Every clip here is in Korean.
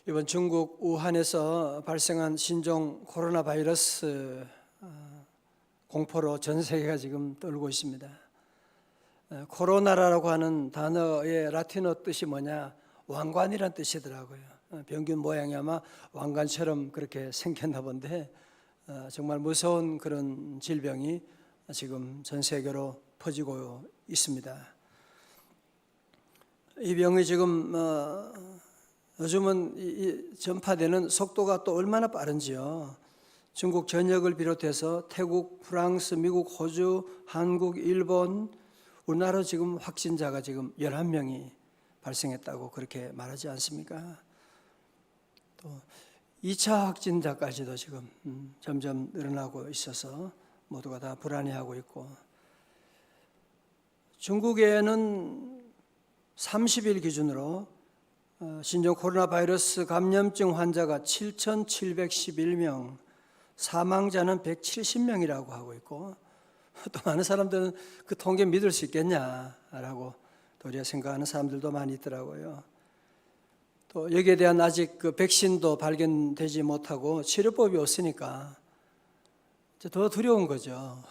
이번 중국 우한에서 발생한 신종 코로나 바이러스 공포로 전 세계가 지금 떨고 있습니다. 코로나라고 하는 단어의 라틴어 뜻이 뭐냐? 왕관이란 뜻이더라고요. 병균 모양이 아마 왕관처럼 그렇게 생겼나 본데 정말 무서운 그런 질병이 지금 전 세계로 퍼지고 있습니다. 이 병이 지금 요즘은 전파되는 속도가 또 얼마나 빠른지요. 중국 전역을 비롯해서 태국, 프랑스, 미국, 호주, 한국, 일본, 우리나라 지금 확진자가 지금 11명이 발생했다고 그렇게 말하지 않습니까? 또 2차 확진자까지도 지금 점점 늘어나고 있어서 모두가 다 불안해하고 있고, 중국에는 30일 기준으로 신종 코로나 바이러스 감염증 환자가 7,711명, 사망자는 170명이라고 하고 있고, 또 많은 사람들은 그 통계 믿을 수 있겠냐라고 도리어 생각하는 사람들도 많이 있더라고요. 또 여기에 대한 아직 그 백신도 발견되지 못하고 치료법이 없으니까 더 두려운 거죠.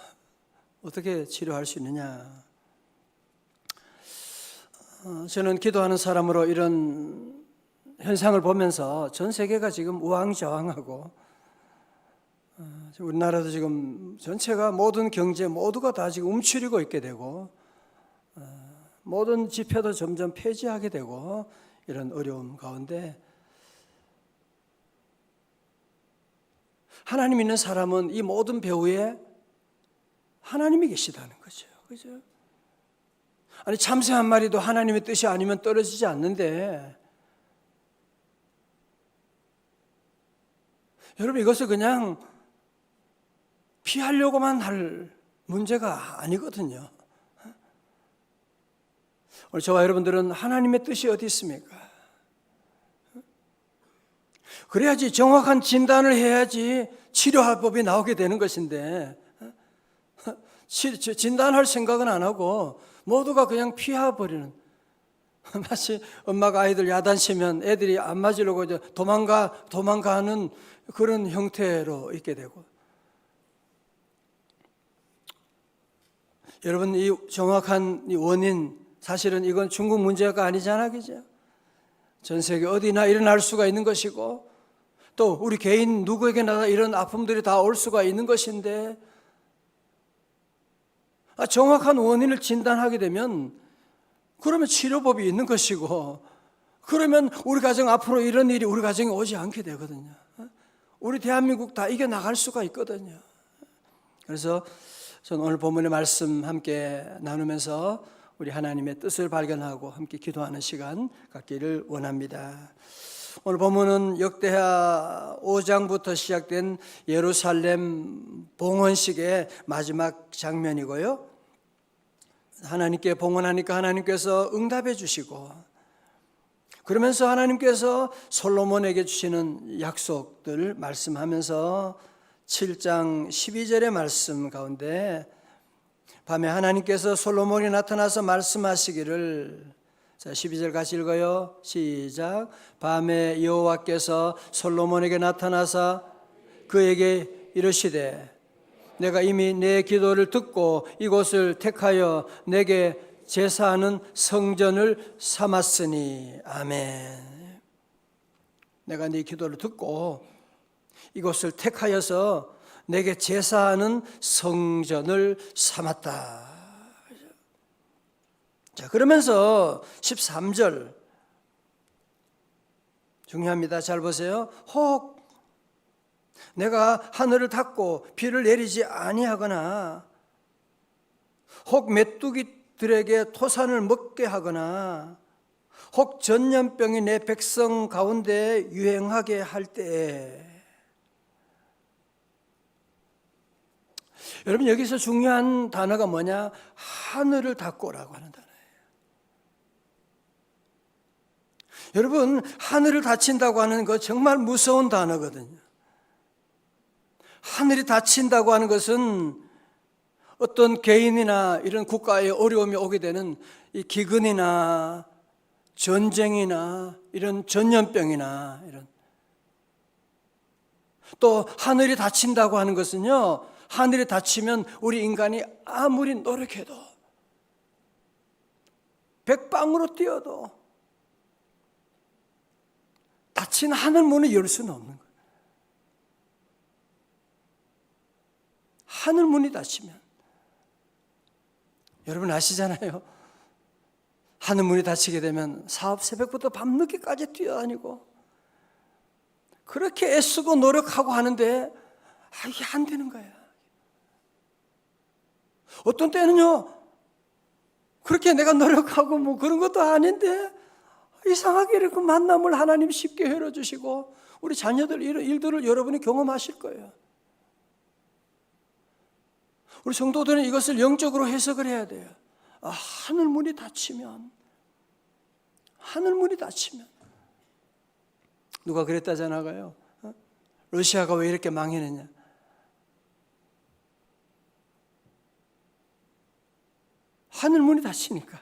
어떻게 치료할 수 있느냐. 저는 기도하는 사람으로 이런 현상을 보면서 전 세계가 지금 우왕좌왕하고, 우리나라도 지금 전체가 모든 경제 모두가 다 지금 움츠리고 있게 되고, 모든 지표도 점점 폐지하게 되고, 이런 어려움 가운데 하나님 있는 사람은 이 모든 배후에 하나님이 계시다는 거죠. 그죠? 아니, 참새 한 마리도 하나님의 뜻이 아니면 떨어지지 않는데, 여러분, 이것을 그냥 피하려고만 할 문제가 아니거든요. 오늘 저와 여러분들은 하나님의 뜻이 어디 있습니까? 그래야지 정확한 진단을 해야지 치료할 법이 나오게 되는 것인데, 진단할 생각은 안 하고 모두가 그냥 피해버리는, 마치 엄마가 아이들 야단치면 애들이 안 맞으려고 도망가는 그런 형태로 있게 되고, 여러분, 이 정확한 이 원인, 사실은 이건 중국 문제가 아니잖아, 그죠? 전 세계 어디나 일어날 수가 있는 것이고, 또 우리 개인 누구에게나 이런 아픔들이 다 올 수가 있는 것인데, 정확한 원인을 진단하게 되면 그러면 치료법이 있는 것이고, 그러면 우리 가정 앞으로 이런 일이 우리 가정에 오지 않게 되거든요. 우리 대한민국 다 이겨나갈 수가 있거든요. 그래서 저는 오늘 본문의 말씀 함께 나누면서 우리 하나님의 뜻을 발견하고 함께 기도하는 시간 갖기를 원합니다. 오늘 본문은 역대하 5장부터 시작된 예루살렘 봉헌식의 마지막 장면이고요. 하나님께 봉헌하니까 하나님께서 응답해 주시고, 그러면서 하나님께서 솔로몬에게 주시는 약속들 말씀하면서 7장 12절의 말씀 가운데 밤에 하나님께서 솔로몬이 나타나서 말씀하시기를, 자, 12절 같이 읽어요. 시작. 밤에 여호와께서 솔로몬에게 나타나사 그에게 이르시되 내가 이미 내 기도를 듣고 이곳을 택하여 내게 제사하는 성전을 삼았으니. 아멘. 내가 네 기도를 듣고 이곳을 택하여서 내게 제사하는 성전을 삼았다. 자, 그러면서 13절 중요합니다. 잘 보세요. 혹 내가 하늘을 닫고 비를 내리지 아니하거나, 혹 메뚜기들에게 토산을 먹게 하거나, 혹 전염병이 내 백성 가운데 유행하게 할 때에. 여러분, 여기서 중요한 단어가 뭐냐? 하늘을 닫고라고 하는 단어예요. 여러분, 하늘을 닫힌다고 하는 거 정말 무서운 단어거든요. 하늘이 닫힌다고 하는 것은 어떤 개인이나 이런 국가에 어려움이 오게 되는 이 기근이나 전쟁이나 이런 전염병이나 이런, 또 하늘이 닫힌다고 하는 것은요, 하늘이 닫히면 우리 인간이 아무리 노력해도, 백방으로 뛰어도 닫힌 하늘 문을 열 수는 없는 거예요. 하늘 문이 닫히면, 여러분 아시잖아요. 하늘 문이 닫히게 되면 사업 새벽부터 밤늦게까지 뛰어다니고 그렇게 애쓰고 노력하고 하는데 이게 안 되는 거예요. 어떤 때는요, 그렇게 내가 노력하고 뭐 그런 것도 아닌데 이상하게 이렇게 만남을 하나님 쉽게 열어주시고, 우리 자녀들 이런 일들을 여러분이 경험하실 거예요. 우리 성도들은 이것을 영적으로 해석을 해야 돼요. 하늘 문이 닫히면, 누가 그랬다잖아요. 러시아가 왜 이렇게 망했느냐. 하늘 문이 닫히니까.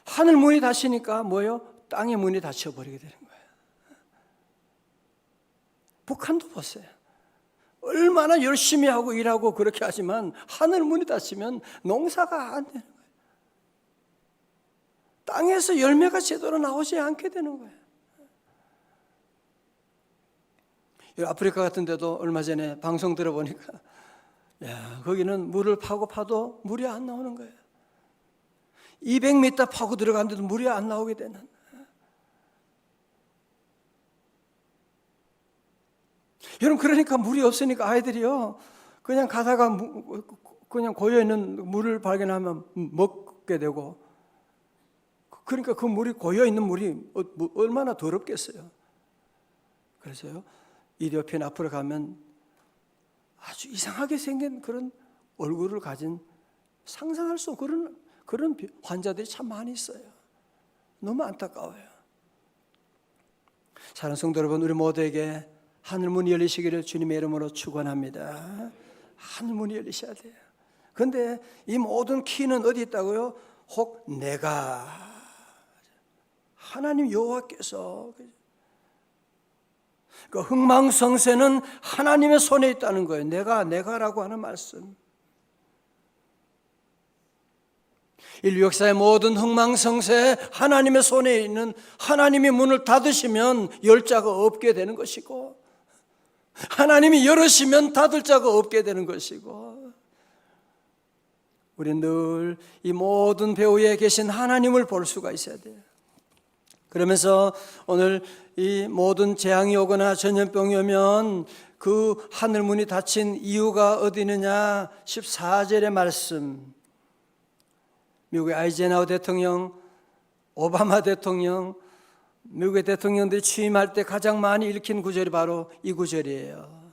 하늘 문이 닫히니까 뭐예요? 땅의 문이 닫혀버리게 되는 거예요. 북한도 보세요. 얼마나 열심히 하고 일하고 그렇게 하지만 하늘 문이 닫히면 농사가 안 되는 거예요. 땅에서 열매가 제대로 나오지 않게 되는 거예요. 아프리카 같은 데도 얼마 전에 방송 들어보니까, 거기는 물을 파도 물이 안 나오는 거예요. 200m 파고 들어갔는데도 물이 안 나오게 되는. 여러분, 그러니까 물이 없으니까 아이들이요, 그냥 가다가 그냥 고여있는 물을 발견하면 먹게 되고, 그러니까 그 물이, 고여있는 물이 얼마나 더럽겠어요. 그래서요, 이디오피아 앞으로 가면 아주 이상하게 생긴 그런 얼굴을 가진, 상상할 수 없는 그런 환자들이 참 많이 있어요. 너무 안타까워요. 사랑하는 성도 여러분, 우리 모두에게 하늘문이 열리시기를 주님의 이름으로 축원합니다. 하늘문이 열리셔야 돼요. 그런데 이 모든 키는 어디 있다고요? 혹 내가, 하나님 여호와께서, 그 흥망성쇠는 하나님의 손에 있다는 거예요. 내가라고 하는 말씀. 인류 역사의 모든 흥망성쇠, 하나님의 손에 있는, 하나님이 문을 닫으시면 열 자가 없게 되는 것이고, 하나님이 열으시면 닫을 자가 없게 되는 것이고, 우리는 늘 이 모든 배후에 계신 하나님을 볼 수가 있어야 돼요. 그러면서 오늘 이 모든 재앙이 오거나 전염병이 오면 그 하늘문이 닫힌 이유가 어디 있느냐? 14절의 말씀, 미국의 아이젠하워 대통령, 오바마 대통령, 미국의 대통령들이 취임할 때 가장 많이 읽힌 구절이 바로 이 구절이에요.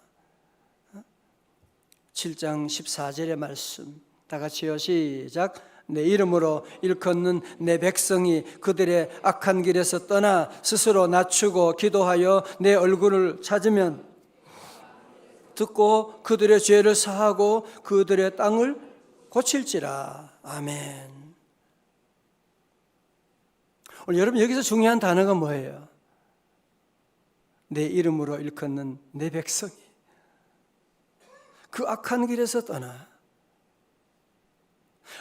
7장 14절의 말씀, 다 같이요, 시작. 내 이름으로 일컫는 내 백성이 그들의 악한 길에서 떠나 스스로 낮추고 기도하여 내 얼굴을 찾으면 듣고 그들의 죄를 사하고 그들의 땅을 고칠지라. 아멘. 오늘 여러분, 여기서 중요한 단어가 뭐예요? 내 이름으로 일컫는 내 백성이 그 악한 길에서 떠나.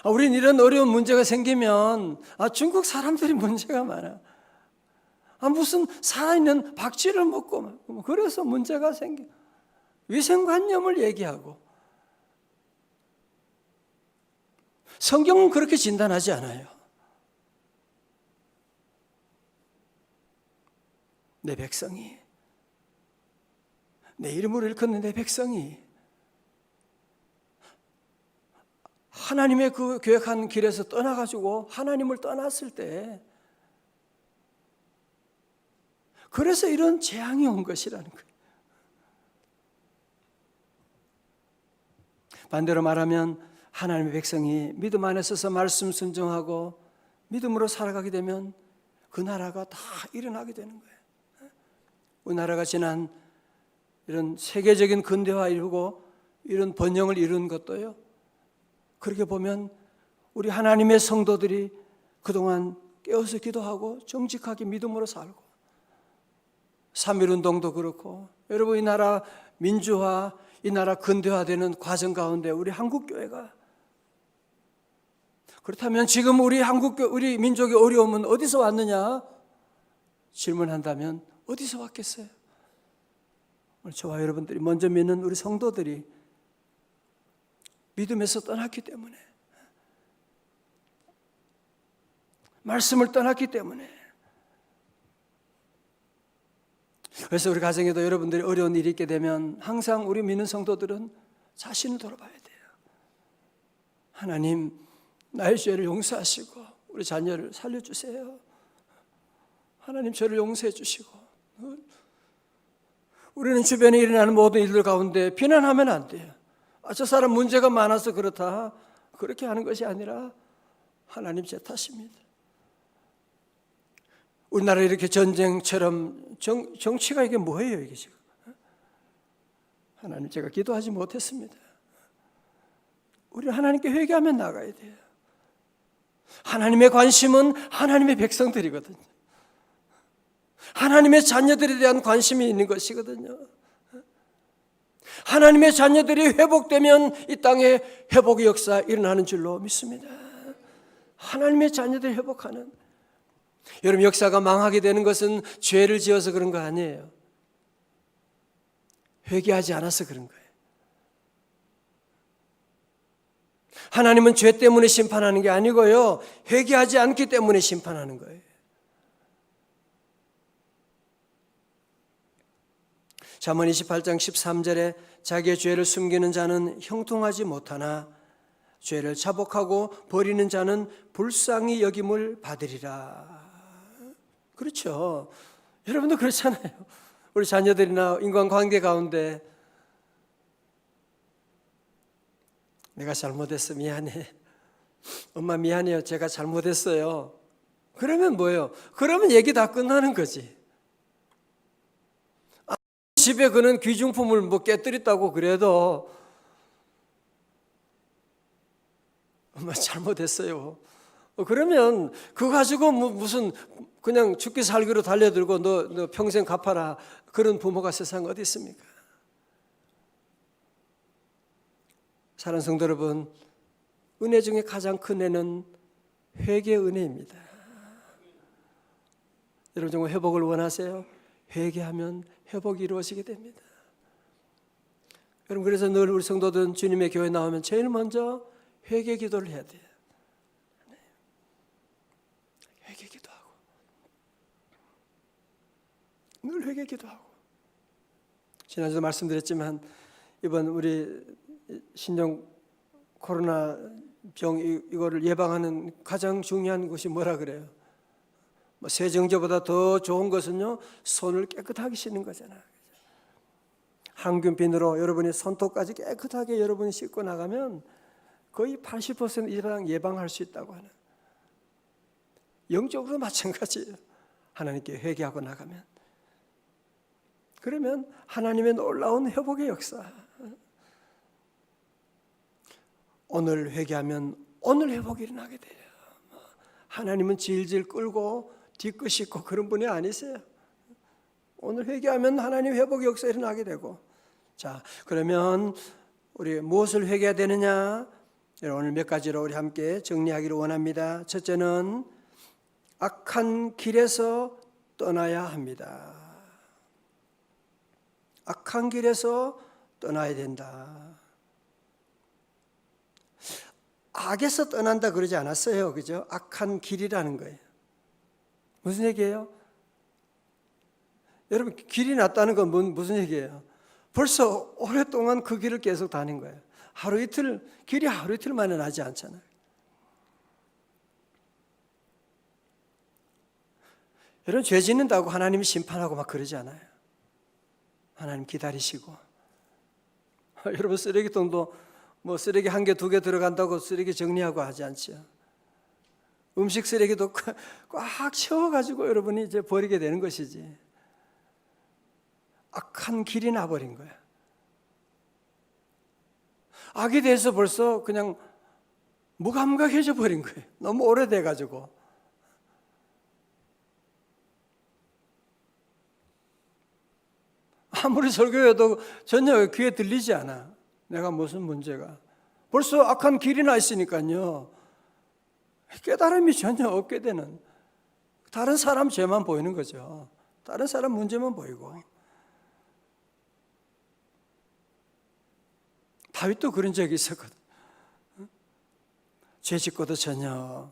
우린 이런 어려운 문제가 생기면 중국 사람들이 문제가 많아. 무슨 살아있는 박쥐를 먹고 그래서 문제가 생겨. 위생관념을 얘기하고. 성경은 그렇게 진단하지 않아요. 내 백성이, 내 이름으로 일컫는 내 백성이 하나님의 그 계획한 길에서 떠나가지고 하나님을 떠났을 때, 그래서 이런 재앙이 온 것이라는 거예요. 반대로 말하면 하나님의 백성이 믿음 안에 서서 말씀 순종하고 믿음으로 살아가게 되면 그 나라가 다 일어나게 되는 거예요. 우리나라가 지난 이런 세계적인 근대화 이루고 이런 번영을 이룬 것도요, 그렇게 보면 우리 하나님의 성도들이 그동안 깨어서 기도하고 정직하게 믿음으로 살고 3.1운동도 그렇고 여러분 이 나라 민주화, 이 나라 근대화되는 과정 가운데 우리 한국교회가 그렇다면 지금 우리 민족의 어려움은 어디서 왔느냐? 질문한다면 어디서 왔겠어요? 오늘 저와 여러분들이 먼저 믿는 우리 성도들이 믿음에서 떠났기 때문에 말씀을 떠났기 때문에 그래서 우리 가정에도 여러분들이 어려운 일이 있게 되면 항상 우리 믿는 성도들은 자신을 돌아봐야 돼요. 하나님 나의 죄를 용서하시고 우리 자녀를 살려주세요. 하나님 저를 용서해 주시고 우리는 주변에 일어나는 모든 일들 가운데 비난하면 안 돼요. 저 사람 문제가 많아서 그렇다 그렇게 하는 것이 아니라 하나님 제 탓입니다. 우리나라 이렇게 전쟁처럼 정치가 이게 뭐예요 이게 지금? 하나님 제가 기도하지 못했습니다. 우리 하나님께 회개하면 나가야 돼요. 하나님의 관심은 하나님의 백성들이거든요. 하나님의 자녀들에 대한 관심이 있는 것이거든요. 하나님의 자녀들이 회복되면 이 땅에 회복의 역사 일어나는 줄로 믿습니다. 하나님의 자녀들이 회복하는 여러분 역사가 망하게 되는 것은 죄를 지어서 그런 거 아니에요. 회개하지 않아서 그런 거예요. 하나님은 죄 때문에 심판하는 게 아니고요. 회개하지 않기 때문에 심판하는 거예요. 잠언 28장 13절에 자기의 죄를 숨기는 자는 형통하지 못하나 죄를 자복하고 버리는 자는 불쌍히 여김을 받으리라. 그렇죠. 여러분도 그렇잖아요. 우리 자녀들이나 인간관계 가운데 내가 잘못했어 미안해. 엄마 미안해요. 제가 잘못했어요. 그러면 뭐예요? 그러면 얘기 다 끝나는 거지. 집에 그는 귀중품을 뭐 깨뜨렸다고 그래도 엄마 잘못했어요. 그러면 그거 가지고 무슨 그냥 죽기 살기로 달려들고 너 평생 갚아라. 그런 부모가 세상에 어디 있습니까? 사랑하는 성도 여러분, 은혜 중에 가장 큰 은혜는 회개의 은혜입니다. 여러분 정말 회복을 원하세요? 회개하면 회복이 이루어지게 됩니다. 여러분 그래서 늘 우리 성도들은 주님의 교회 나오면 제일 먼저 회개 기도를 해야 돼요. 회개 기도하고 늘 회개 기도하고 지난주도 말씀드렸지만 이번 우리 신종 코로나 병 이거를 예방하는 가장 중요한 것이 뭐라 그래요? 세정제보다 더 좋은 것은요 손을 깨끗하게 씻는 거잖아요. 항균빈으로 여러분이 손톱까지 깨끗하게 여러분이 씻고 나가면 거의 80% 이상 예방할 수 있다고 하는 영적으로 마찬가지예요. 하나님께 회개하고 나가면 그러면 하나님의 놀라운 회복의 역사 오늘 회개하면 오늘 회복이 일어나게 돼요. 하나님은 질질 끌고 뒤끝있고 그런 분이 아니세요. 오늘 회개하면 하나님 회복의 역사 일어나게 되고 자 그러면 우리 무엇을 회개해야 되느냐 오늘 몇 가지로 우리 함께 정리하기를 원합니다. 첫째는 악한 길에서 떠나야 합니다. 악한 길에서 떠나야 된다. 악에서 떠난다 그러지 않았어요. 그죠? 악한 길이라는 거예요. 무슨 얘기예요? 여러분 길이 났다는 건 무슨 얘기예요? 벌써 오랫동안 그 길을 계속 다닌 거예요. 하루 이틀 길이 하루 이틀 만에 나지 않잖아요. 여러분 죄 짓는다고 하나님이 심판하고 막 그러지 않아요. 하나님 기다리시고 여러분 쓰레기통도 뭐 쓰레기 한 개, 두 개 들어간다고 쓰레기 정리하고 하지 않죠. 음식 쓰레기도 꽉 채워가지고 여러분이 이제 버리게 되는 것이지. 악한 길이 나버린 거야. 악에 대해서 벌써 그냥 무감각해져 버린 거예요. 너무 오래돼가지고. 아무리 설교해도 전혀 귀에 들리지 않아. 내가 무슨 문제가. 벌써 악한 길이 나 있으니까요. 깨달음이 전혀 없게 되는, 다른 사람 죄만 보이는 거죠. 다른 사람 문제만 보이고. 다윗도 그런 적이 있었거든. 죄 짓고도 전혀,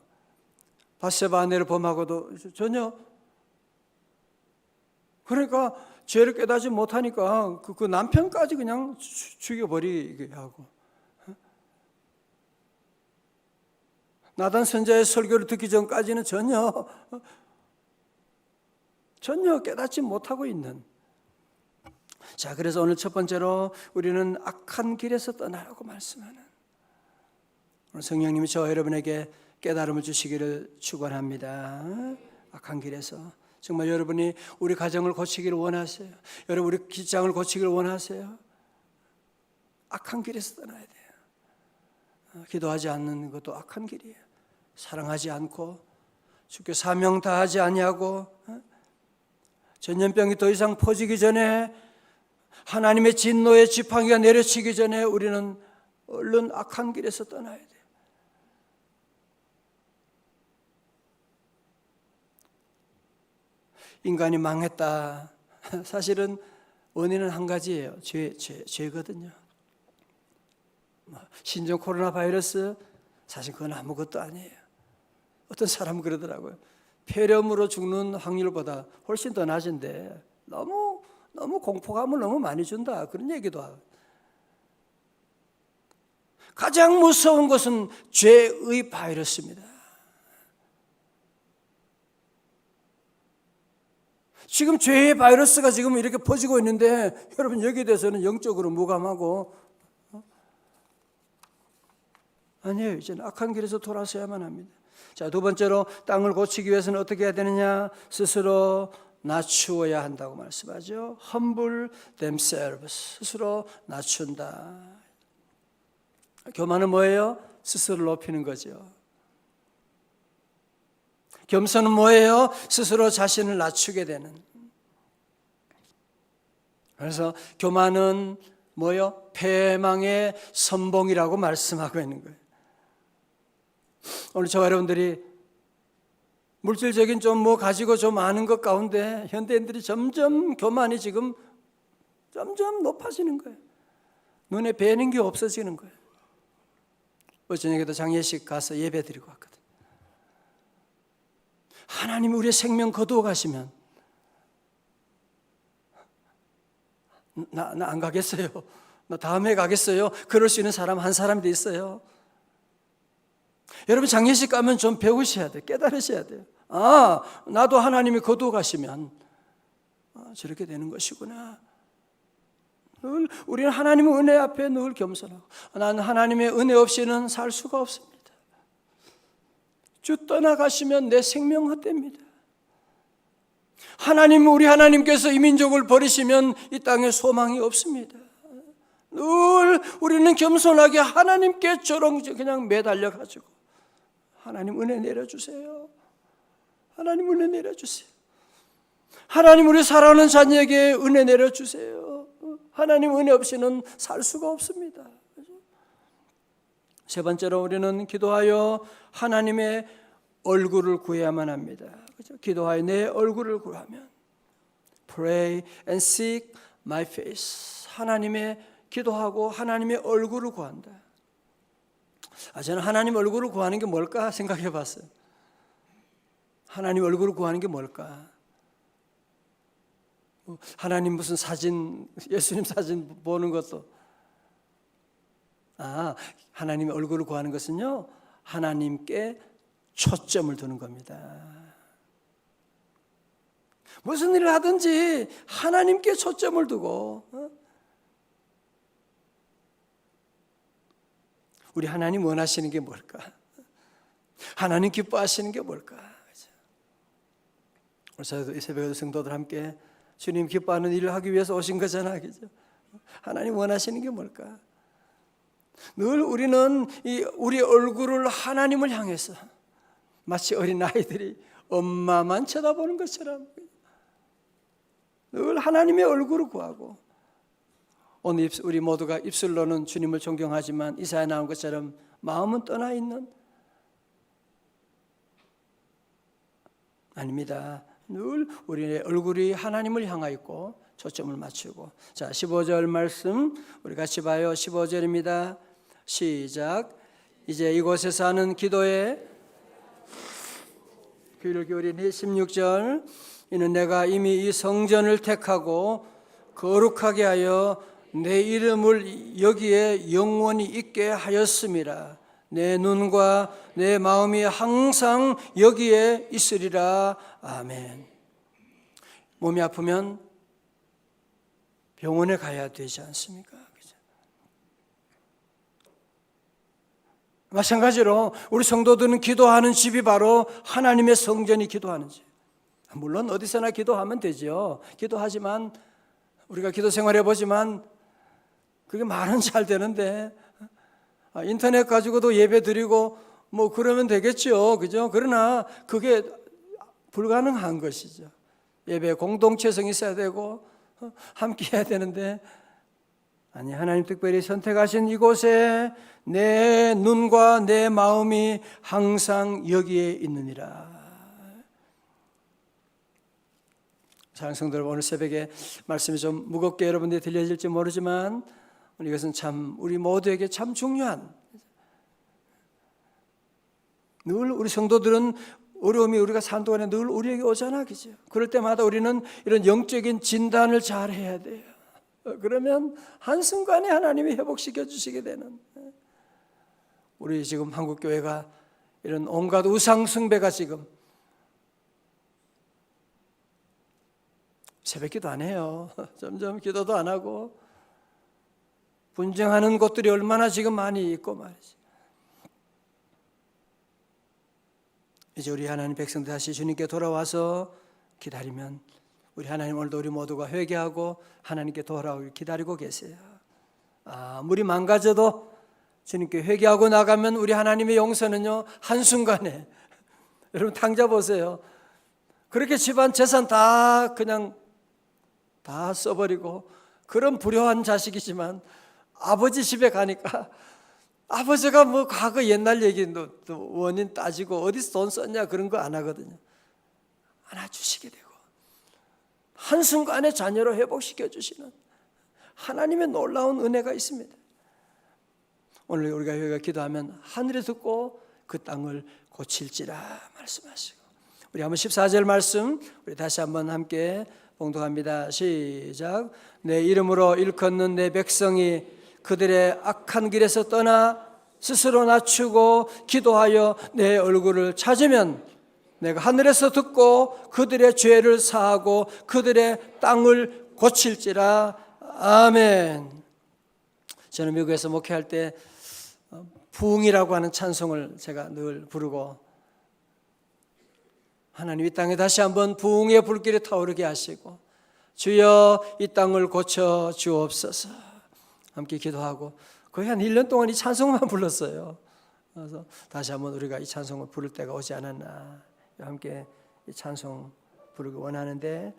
바세바 아내를 범하고도 전혀. 그러니까 죄를 깨닫지 못하니까 그 남편까지 그냥 죽여버리게 하고. 나단 선자의 설교를 듣기 전까지는 전혀 깨닫지 못하고 있는. 자, 그래서 오늘 첫 번째로 우리는 악한 길에서 떠나라고 말씀하는, 오늘 성령님이 저와 여러분에게 깨달음을 주시기를 축원합니다. 악한 길에서 정말 여러분이 우리 가정을 고치기를 원하세요? 여러분 우리 직장을 고치기를 원하세요? 악한 길에서 떠나야 돼요. 기도하지 않는 것도 악한 길이에요. 사랑하지 않고 주께 사명 다하지 아니하고, 전염병이 더 이상 퍼지기 전에, 하나님의 진노의 지팡이가 내려치기 전에 우리는 얼른 악한 길에서 떠나야 돼요. 인간이 망했다. 사실은 원인은 한 가지예요. 죄거든요. 신종 코로나 바이러스, 사실 그건 아무것도 아니에요. 어떤 사람은 그러더라고요. 폐렴으로 죽는 확률보다 훨씬 더 낮은데 너무 공포감을 너무 많이 준다, 그런 얘기도 하고. 가장 무서운 것은 죄의 바이러스입니다. 지금 죄의 바이러스가 지금 이렇게 퍼지고 있는데, 여러분 여기에 대해서는 영적으로 무감하고, 아니에요. 이제는 악한 길에서 돌아서야만 합니다. 자, 두 번째로 땅을 고치기 위해서는 어떻게 해야 되느냐? 스스로 낮추어야 한다고 말씀하죠. Humble themselves. 스스로 낮춘다. 교만은 뭐예요? 스스로 높이는 거죠. 겸손은 뭐예요? 스스로 자신을 낮추게 되는. 그래서 교만은 뭐예요? 패망의 선봉이라고 말씀하고 있는 거예요. 오늘 저와 여러분들이 물질적인 좀 가지고 좀 아는 것 가운데 현대인들이 점점 교만이 지금 점점 높아지는 거예요. 눈에 뵈는 게 없어지는 거예요. 저녁에도 장례식 가서 예배 드리고 왔거든. 하나님이 우리의 생명 거두어 가시면 나 안 가겠어요. 나 다음에 가겠어요. 그럴 수 있는 사람 한 사람도 있어요. 여러분 장례식 가면 좀 배우셔야 돼요. 깨달으셔야 돼요. 나도 하나님이 거두어 가시면 저렇게 되는 것이구나. 늘 우리는 하나님의 은혜 앞에 늘 겸손하고, 나는 하나님의 은혜 없이는 살 수가 없습니다. 주 떠나가시면 내 생명 헛됩니다. 우리 하나님께서 이 민족을 버리시면 이 땅에 소망이 없습니다. 늘 우리는 겸손하게 하나님께 그냥 매달려 가지고, 하나님 은혜 내려주세요. 하나님 은혜 내려주세요. 하나님 우리 사랑하는 자녀에게 은혜 내려주세요. 하나님 은혜 없이는 살 수가 없습니다. 세 번째로 우리는 기도하여 하나님의 얼굴을 구해야만 합니다. 그렇죠? 기도하여 내 얼굴을 구하면, Pray and seek my face. 하나님의 기도하고 하나님의 얼굴을 구한다. 저는 하나님 얼굴을 구하는 게 뭘까 생각해 봤어요. 하나님 얼굴을 구하는 게 뭘까? 하나님 무슨 사진, 예수님 사진 보는 것도, 하나님의 얼굴을 구하는 것은요, 하나님께 초점을 두는 겁니다. 무슨 일을 하든지 하나님께 초점을 두고, 우리 하나님 원하시는 게 뭘까? 하나님 기뻐하시는 게 뭘까? 오늘 이 새벽에도 성도들 함께 주님 기뻐하는 일을 하기 위해서 오신 거잖아, 그죠? 하나님 원하시는 게 뭘까? 늘 우리는 우리 얼굴을 하나님을 향해서, 마치 어린 아이들이 엄마만 쳐다보는 것처럼 늘 하나님의 얼굴을 구하고, 오늘 우리 모두가 입술로는 주님을 존경하지만 이사야에 나온 것처럼 마음은 떠나 있는? 아닙니다. 늘 우리의 얼굴이 하나님을 향하 있고 초점을 맞추고. 자, 15절 말씀 우리 같이 봐요. 15절입니다. 시작. 이제 이곳에서 하는 기도에 귀를 기울이니 16절. 이는 내가 이미 이 성전을 택하고 거룩하게 하여 내 이름을 여기에 영원히 있게 하였음이라. 내 눈과 내 마음이 항상 여기에 있으리라. 아멘. 몸이 아프면 병원에 가야 되지 않습니까? 그죠? 마찬가지로 우리 성도들은 기도하는 집이 바로 하나님의 성전이 기도하는 집. 물론 어디서나 기도하면 되죠. 기도하지만 우리가 기도 생활해 보지만 그게 말은 잘 되는데 인터넷 가지고도 예배 드리고 뭐 그러면 되겠죠. 그죠? 그러나 그게 불가능한 것이죠. 예배 공동체성이 있어야 되고 함께 해야 되는데 아니, 하나님 특별히 선택하신 이곳에 내 눈과 내 마음이 항상 여기에 있느니라. 사랑하는 성도 여러분, 오늘 새벽에 말씀이 좀 무겁게 여러분들이 들려질지 모르지만 이것은 참 우리 모두에게 참 중요한, 늘 우리 성도들은 어려움이 우리가 사는 동안에 늘 우리에게 오잖아, 그죠? 그럴 때마다 우리는 이런 영적인 진단을 잘 해야 돼요. 그러면 한순간에 하나님이 회복시켜 주시게 되는, 우리 지금 한국교회가 이런 온갖 우상숭배가 지금 새벽기도 안 해요. 점점 기도도 안 하고 분쟁하는 곳들이 얼마나 지금 많이 있고 말이지. 이제 우리 하나님 백성들 다시 주님께 돌아와서 기다리면 우리 하나님 오늘도 우리 모두가 회개하고 하나님께 돌아오길 기다리고 계세요. 아무리 망가져도 주님께 회개하고 나가면 우리 하나님의 용서는요 한순간에, 여러분 당자 보세요. 그렇게 집안 재산 다 그냥 다 써버리고 그런 불효한 자식이지만 아버지 집에 가니까 아버지가 뭐 과거 옛날 얘기 또 원인 따지고 어디서 돈 썼냐 그런 거 안 하거든요. 안아주시게 되고 한순간에 자녀로 회복시켜 주시는 하나님의 놀라운 은혜가 있습니다. 오늘 우리가 기도하면 하늘에 듣고 그 땅을 고칠지라 말씀하시고, 우리 한번 14절 말씀 우리 다시 한번 함께 봉독합니다. 시작. 내 이름으로 일컫는 내 백성이 그들의 악한 길에서 떠나 스스로 낮추고 기도하여 내 얼굴을 찾으면 내가 하늘에서 듣고 그들의 죄를 사하고 그들의 땅을 고칠지라. 아멘. 저는 미국에서 목회할 때 부흥이라고 하는 찬송을 제가 늘 부르고, 하나님 이 땅에 다시 한번 부흥의 불길이 타오르게 하시고 주여 이 땅을 고쳐 주옵소서 함께 기도하고 거의 한 1년 동안 이 찬송만 불렀어요. 그래서 다시 한번 우리가 이 찬송을 부를 때가 오지 않았나, 함께 이 찬송 부르기 원하는데,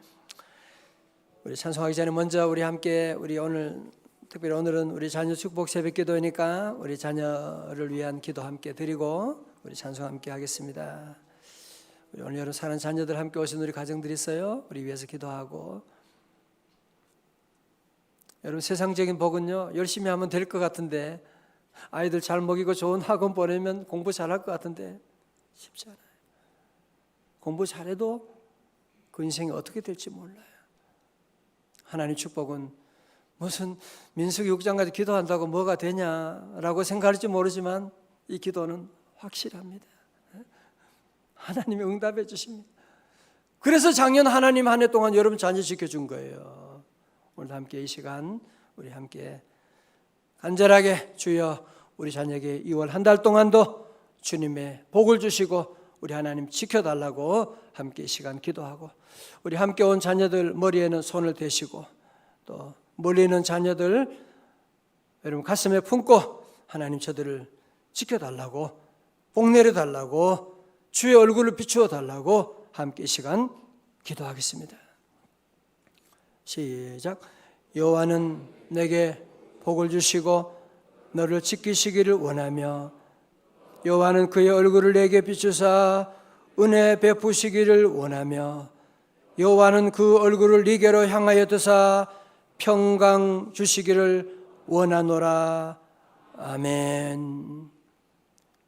우리 찬송하기 전에 먼저 우리 함께 특별히 오늘은 우리 자녀 축복 새벽 기도니까 우리 자녀를 위한 기도 함께 드리고 우리 찬송 함께 하겠습니다. 우리 오늘 여러분 사는 자녀들 함께 오신 우리 가정들 있어요. 우리 위해서 기도하고, 여러분 세상적인 복은요 열심히 하면 될 것 같은데, 아이들 잘 먹이고 좋은 학원 보내면 공부 잘할 것 같은데 쉽지 않아요. 공부 잘해도 그 인생이 어떻게 될지 몰라요. 하나님 축복은 무슨 민수기 6장까지 기도한다고 뭐가 되냐라고 생각할지 모르지만 이 기도는 확실합니다. 하나님이 응답해 주십니다. 그래서 작년 하나님 한 해 동안 여러분 자녀 지켜준 거예요. 오늘 함께 이 시간 우리 함께 간절하게 주여 우리 자녀에게 2월 한 달 동안도 주님의 복을 주시고 우리 하나님 지켜달라고 함께 이 시간 기도하고, 우리 함께 온 자녀들 머리에는 손을 대시고 또 멀리 있는 자녀들 여러분 가슴에 품고 하나님 저들을 지켜달라고, 복 내려달라고, 주의 얼굴을 비추어 달라고 함께 이 시간 기도하겠습니다. 시작. 여호와는 내게 복을 주시고 너를 지키시기를 원하며 여호와는 그의 얼굴을 내게 비추사 은혜 베푸시기를 원하며 여호와는 그 얼굴을 네게로 향하여 드사 평강 주시기를 원하노라. 아멘.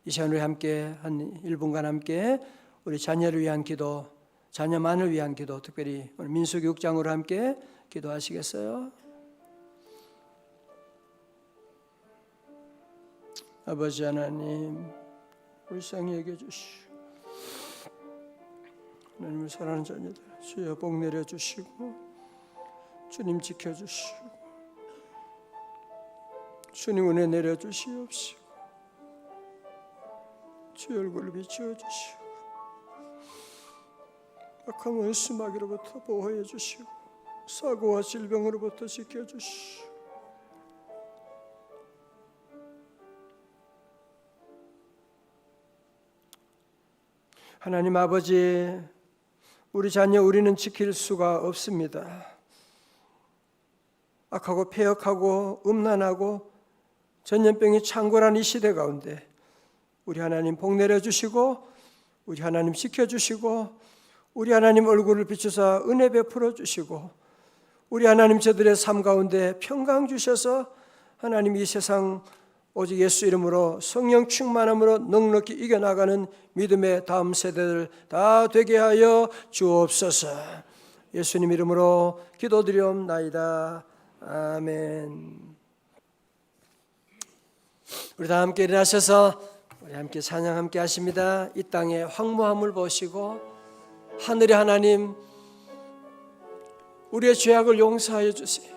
이 시간 우리 함께 한 1분간 함께 우리 자녀를 위한 기도, 자녀만을 위한 기도, 특별히 오늘 민수기 6장으로 함께 기도하시겠어요? 아버지 하나님, 불쌍히 여겨주시고 하나님을 사랑하는 자녀들 주여 복 내려주시고 주님 지켜주시고 주님 은혜 내려주시옵시고 주의 얼굴을 비추어주시고 악한 원수 마귀로부터 보호해 주시고 사고와 질병으로부터 지켜주시고 하나님 아버지, 우리 자녀 우리는 지킬 수가 없습니다. 악하고 폐역하고 음란하고 전염병이 창궐한 이 시대 가운데 우리 하나님 복 내려주시고 우리 하나님 지켜주시고 우리 하나님 얼굴을 비추사 은혜 베풀어 주시고 우리 하나님 저들의 삶 가운데 평강 주셔서 하나님 이 세상 오직 예수 이름으로 성령 충만함으로 넉넉히 이겨나가는 믿음의 다음 세대들 다 되게 하여 주옵소서. 예수님 이름으로 기도드리옵나이다. 아멘. 우리 다 함께 일어나셔서 우리 함께 찬양 함께 하십니다. 이 땅의 황무함을 보시고 하늘의 하나님 우리의 죄악을 용서하여 주세요.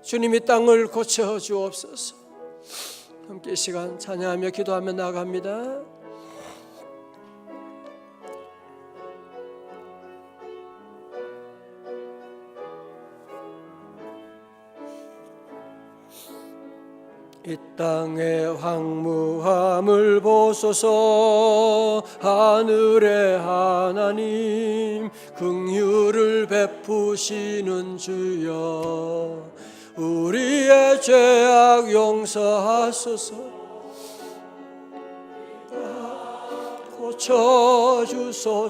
주님 이 땅을 고쳐 주옵소서. 함께 이 시간 찬양하며 기도하며 나아갑니다. 이 땅의 황무함을 보소서. 하늘의 하나님 긍휼을 베푸시는 주여 우리의 죄악 용서하소서.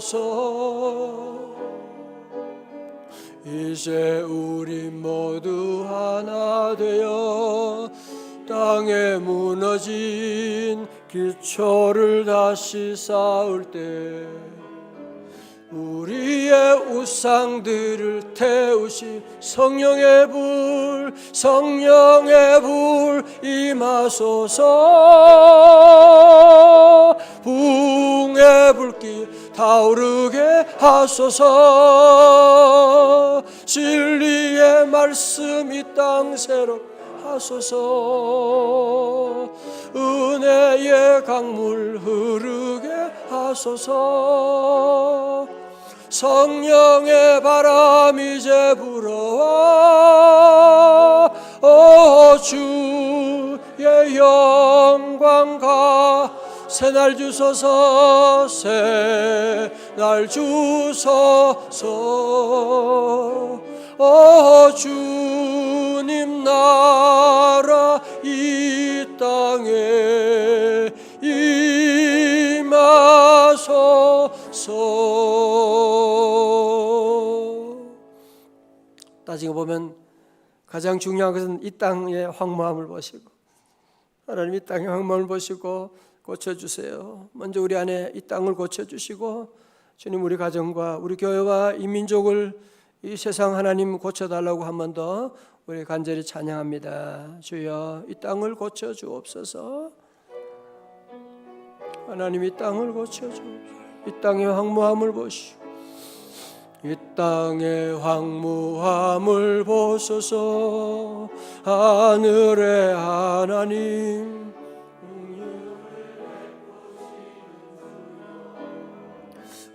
고쳐주소서. 이제 우리 모두 하나 되어 땅에 무너진 기초를 다시 쌓을 때 우리의 우상들을 태우시 성령의 불 임하소서. 붕의 불길 타오르게 하소서. 진리의 말씀 이 땅 새롭게 하소서. 은혜의 강물 흐르게 하소서. 성령의 바람 이제 불어와 주의 영광과 새날 주소서. 새날 주소서. 주님 나라 이 땅에 임하소서. 따지고 보면 가장 중요한 것은 이 땅의 황무함을 보시고 하나님 이 땅의 황무함을 보시고 고쳐주세요. 먼저 우리 안에 이 땅을 고쳐주시고 주님 우리 가정과 우리 교회와 이 민족을 이 세상 하나님 고쳐달라고 한 번 더 우리 간절히 찬양합니다. 주여 이 땅을 고쳐주옵소서. 하나님 이 땅을 고쳐주옵소서. 이 땅의 황무함을 보시오. 이 땅의 황무함을 보소서. 하늘의 하나님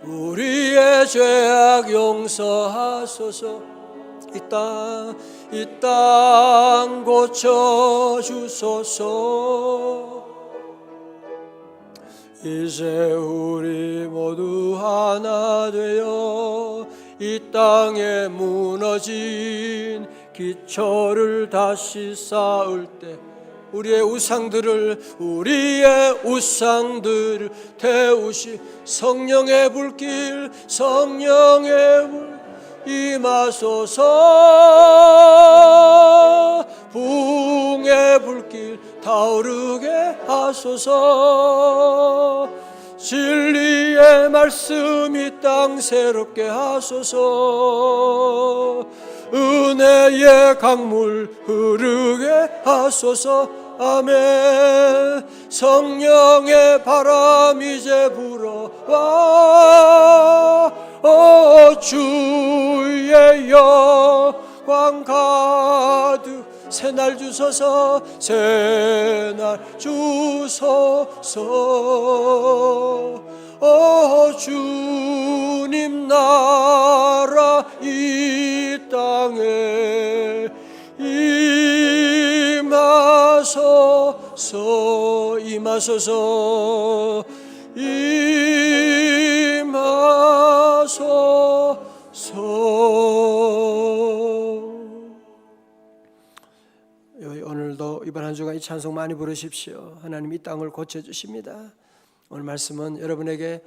우리의 죄악 용서하소서. 이 땅 고쳐주소서. 이제 우리 모두 하나 되어 이 땅에 무너진 기초를 다시 쌓을 때 우리의 우상들을 태우시 성령의 불길 임하소서. 부흥의 불길 타오르게 하소서. 진리의 말씀이 땅 새롭게 하소서. 은혜의 강물 흐르게 하소서. 아멘. 성령의 바람 이제 불어와 주의 영광 가득 새날 주소서. 새날 주소서. 주님 나라 이 땅에 임하소서. 임하소서. 오늘도 이번 한 주간 이 찬송 많이 부르십시오. 하나님 이 땅을 고쳐주십니다. 오늘 말씀은 여러분에게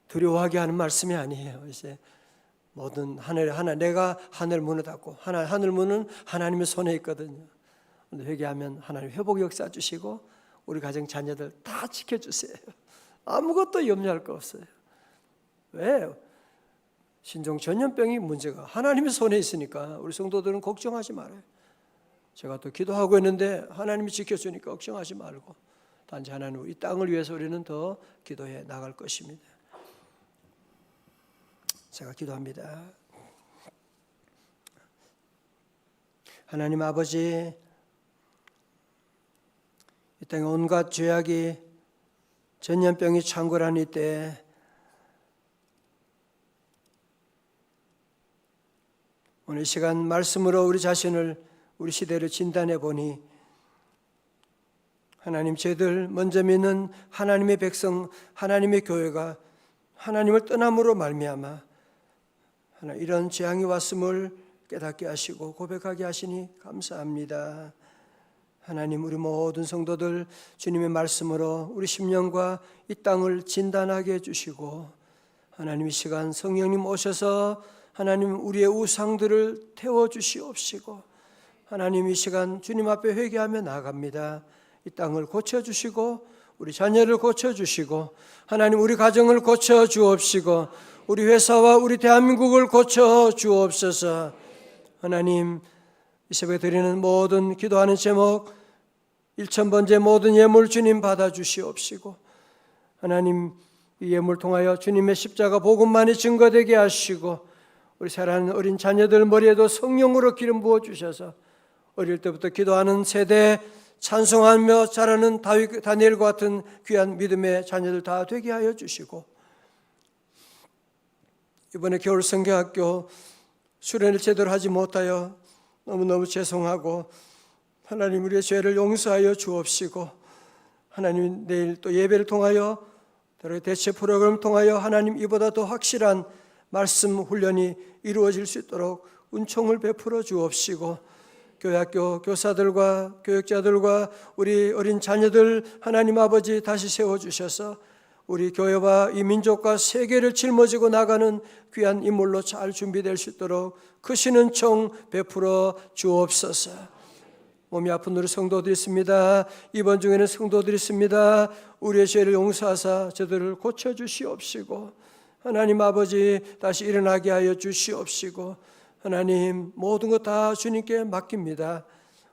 두려워하게 하는 말씀이 아니에요. 이제 모든 내가 하늘 문을 닫고 하늘 문은 하나님의 손에 있거든요. 회개하면 하나님 회복 역사 주시고 우리 가정 자녀들 다 지켜주세요. 아무것도 염려할 거 없어요. 왜? 신종 전염병이 문제가 하나님의 손에 있으니까 우리 성도들은 걱정하지 말아요. 제가 또 기도하고 있는데 하나님이 지켜주니까 걱정하지 말고 단지 하나님 이 땅을 위해서 우리는 더 기도해 나갈 것입니다. 제가 기도합니다. 하나님 아버지, 이 땅에 온갖 죄악이 전염병이 창궐한 이때 오늘 이 시간 말씀으로 우리 자신을 우리 시대를 진단해 보니 하나님 저희들 먼저 믿는 하나님의 백성 하나님의 교회가 하나님을 떠남으로 말미암아 이런 재앙이 왔음을 깨닫게 하시고 고백하게 하시니 감사합니다. 하나님 우리 모든 성도들 주님의 말씀으로 우리 심령과 이 땅을 진단하게 해주시고 하나님 이 시간 성령님 오셔서 하나님 우리의 우상들을 태워주시옵시고 하나님 이 시간 주님 앞에 회개하며 나아갑니다. 이 땅을 고쳐주시고 우리 자녀를 고쳐주시고 하나님 우리 가정을 고쳐주옵시고 우리 회사와 우리 대한민국을 고쳐주옵소서. 하나님 이 새벽에 드리는 모든 기도하는 제목 1000번째 모든 예물 주님 받아주시옵시고 하나님 이 예물 통하여 주님의 십자가 복음만이 증거되게 하시고 우리 사랑하는 어린 자녀들 머리에도 성령으로 기름 부어주셔서 어릴 때부터 기도하는 세대 찬송하며 자라는 다니엘과 같은 귀한 믿음의 자녀들 다 되게 하여 주시고 이번에 겨울 성경학교 수련을 제대로 하지 못하여 너무너무 죄송하고 하나님 우리의 죄를 용서하여 주옵시고 하나님 내일 또 예배를 통하여 대체 프로그램을 통하여 하나님 이보다 더 확실한 말씀 훈련이 이루어질 수 있도록 은총을 베풀어 주옵시고 교회학교 교사들과 교육자들과 우리 어린 자녀들 하나님 아버지 다시 세워주셔서 우리 교회와 이 민족과 세계를 짊어지고 나가는 귀한 인물로 잘 준비될 수 있도록 크신 은총 베풀어 주옵소서. 몸이 아픈 우리 성도들이 있습니다. 이번 중에는 성도들이 있습니다. 우리의 죄를 용서하사 저들을 고쳐주시옵시고 하나님 아버지 다시 일어나게 하여 주시옵시고 하나님 모든 것 다 주님께 맡깁니다.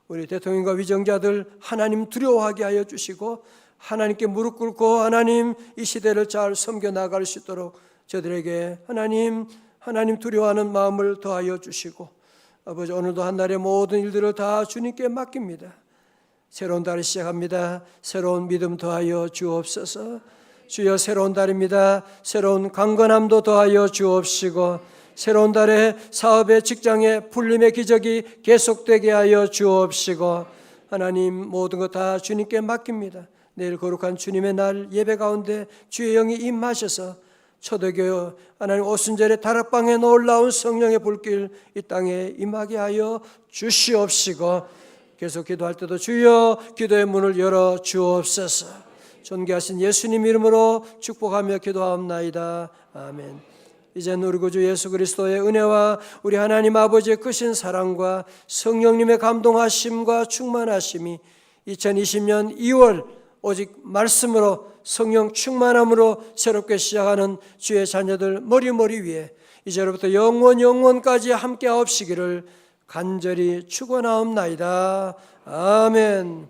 우리 대통령과 위정자들 하나님 두려워하게 하여 주시고 하나님께 무릎 꿇고 하나님 이 시대를 잘 섬겨 나갈 수 있도록 저들에게 하나님 두려워하는 마음을 더하여 주시고 아버지 오늘도 한날의 모든 일들을 다 주님께 맡깁니다. 새로운 달을 시작합니다. 새로운 믿음 더하여 주옵소서. 주여 새로운 달입니다. 새로운 강건함도 더하여 주옵시고 새로운 달에 사업의 직장의 풀림의 기적이 계속되게 하여 주옵시고 하나님 모든 것 다 주님께 맡깁니다. 내일 거룩한 주님의 날 예배 가운데 주의 영이 임하셔서 초대교회 하나님 오순절에 다락방에 놀라운 성령의 불길 이 땅에 임하게 하여 주시옵시고 계속 기도할 때도 주여 기도의 문을 열어 주옵소서. 존귀하신 예수님 이름으로 축복하며 기도하옵나이다. 아멘. 이제는 우리 구주 예수 그리스도의 은혜와 우리 하나님 아버지의 크신 사랑과 성령님의 감동하심과 충만하심이 2020년 2월 오직 말씀으로 성령 충만함으로 새롭게 시작하는 주의 자녀들 머리 위에 이제로부터 영원까지 함께 하옵시기를 간절히 축원하옵나이다. 아멘.